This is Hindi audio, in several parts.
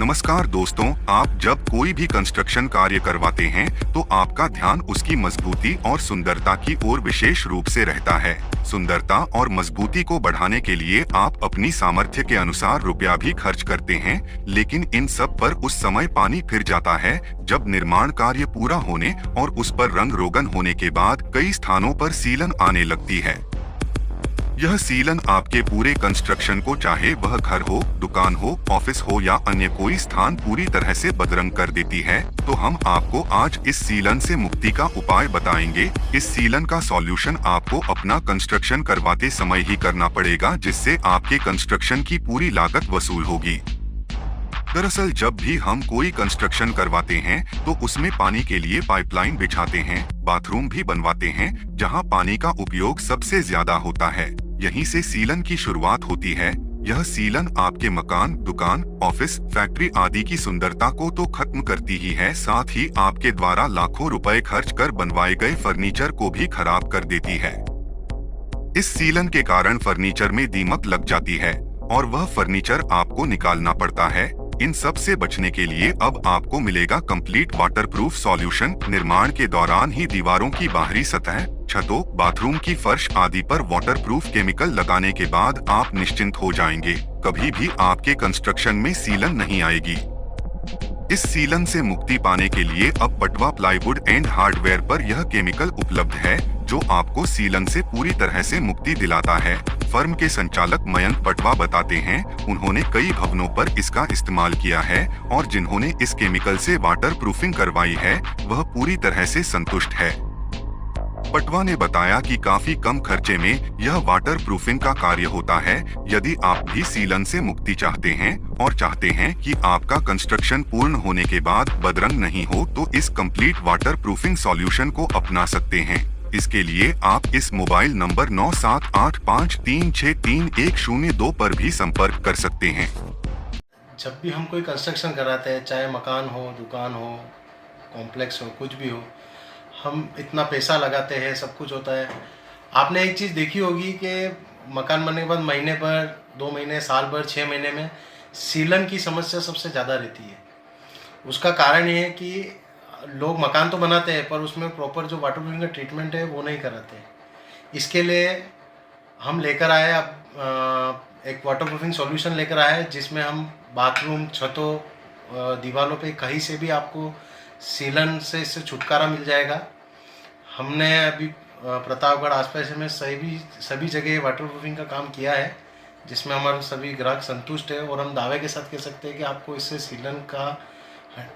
नमस्कार दोस्तों, आप जब कोई भी कंस्ट्रक्शन कार्य करवाते हैं तो आपका ध्यान उसकी मजबूती और सुंदरता की ओर विशेष रूप से रहता है। सुंदरता और मजबूती को बढ़ाने के लिए आप अपनी सामर्थ्य के अनुसार रुपया भी खर्च करते हैं, लेकिन इन सब पर उस समय पानी फिर जाता है जब निर्माण कार्य पूरा होने और उस पर रंग रोगन होने के बाद कई स्थानों पर सीलन आने लगती है। यह सीलन आपके पूरे कंस्ट्रक्शन को, चाहे वह घर हो, दुकान हो, ऑफिस हो या अन्य कोई स्थान, पूरी तरह से बदरंग कर देती है। तो हम आपको आज इस सीलन से मुक्ति का उपाय बताएंगे। इस सीलन का सॉल्यूशन आपको अपना कंस्ट्रक्शन करवाते समय ही करना पड़ेगा, जिससे आपके कंस्ट्रक्शन की पूरी लागत वसूल होगी। दरअसल जब भी हम कोई कंस्ट्रक्शन करवाते हैं तो उसमें पानी के लिए पाइपलाइन बिछाते हैं, बाथरूम भी बनवाते हैं, जहां पानी का उपयोग सबसे ज्यादा होता है। यहीं से सीलन की शुरुआत होती है। यह सीलन आपके मकान, दुकान, ऑफिस, फैक्ट्री आदि की सुंदरता को तो खत्म करती ही है, साथ ही आपके द्वारा लाखों रुपए खर्च कर बनवाए गए फर्नीचर को भी खराब कर देती है। इस सीलन के कारण फर्नीचर में दीमक लग जाती है और वह फर्नीचर आपको निकालना पड़ता है। इन सब से बचने के लिए अब आपको मिलेगा कंप्लीट वाटरप्रूफ सॉल्यूशन। निर्माण के दौरान ही दीवारों की बाहरी सतह, छतों, बाथरूम की फर्श आदि पर वाटरप्रूफ केमिकल लगाने के बाद आप निश्चिंत हो जाएंगे। कभी भी आपके कंस्ट्रक्शन में सीलन नहीं आएगी। इस सीलन से मुक्ति पाने के लिए अब पटवा प्लाईवुड एंड हार्डवेयर पर यह केमिकल उपलब्ध है, जो आपको सीलन से पूरी तरह से मुक्ति दिलाता है। फर्म के संचालक मयंक पटवा बताते हैं, उन्होंने कई भवनों पर इसका इस्तेमाल किया है और जिन्होंने इस केमिकल से वाटर प्रूफिंग करवाई है वह पूरी तरह से संतुष्ट है। पटवा ने बताया कि काफी कम खर्चे में यह वाटर प्रूफिंग का कार्य होता है। यदि आप भी सीलन से मुक्ति चाहते हैं और चाहते हैं कि आपका कंस्ट्रक्शन पूर्ण होने के बाद बदरंग नहीं हो, तो इस कंप्लीट वाटर प्रूफिंग सॉल्यूशन को अपना सकते हैं। इसके लिए आप इस मोबाइल नंबर 9785363102 पर भी संपर्क कर सकते हैं। जब भी हम कोई कंस्ट्रक्शन कराते हैं, चाहे मकान हो, दुकान हो, कॉम्प्लेक्स हो, कुछ भी हो, हम इतना पैसा लगाते हैं, सब कुछ होता है। आपने एक चीज़ देखी होगी कि मकान बनने के बाद महीने पर, 2 महीने, साल भर, 6 महीने में सीलन की समस्या सबसे ज़्यादा रहती है। उसका कारण ये है कि लोग मकान तो बनाते हैं पर उसमें प्रॉपर जो वाटर प्रूफिंग का ट्रीटमेंट है वो नहीं कराते। इसके लिए हम लेकर आए अब एक वाटर प्रूफिंग सॉल्यूशन लेकर आए, जिसमें हम बाथरूम, छतों, दीवारों पे कहीं से भी आपको सीलन से इससे छुटकारा मिल जाएगा। हमने अभी प्रतापगढ़ आसपास में सभी जगह वाटर प्रूफिंग का काम किया है, जिसमें हमारे सभी ग्राहक संतुष्ट है और हम दावे के साथ कह सकते हैं कि आपको इससे सीलन का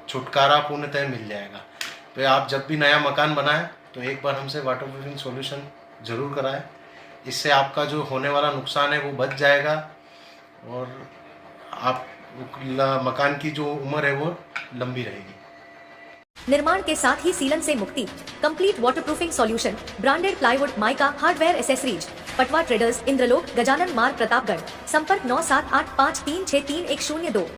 छुटकारा पूर्णतः मिल जाएगा। तो आप जब भी नया मकान बनाएं तो एक बार हमसे वाटर प्रूफिंग सॉल्यूशन ज़रूर कराएं। इससे आपका जो होने वाला नुकसान है वो बच जाएगा और आप मकान की जो उम्र है वो लंबी रहेगी। निर्माण के साथ ही सीलन से मुक्ति, complete waterproofing solution, branded plywood, mica, hardware accessories, Patwa traders, Indralok, Gajanan Marg, Pratapgarh. संपर्क 9785363102।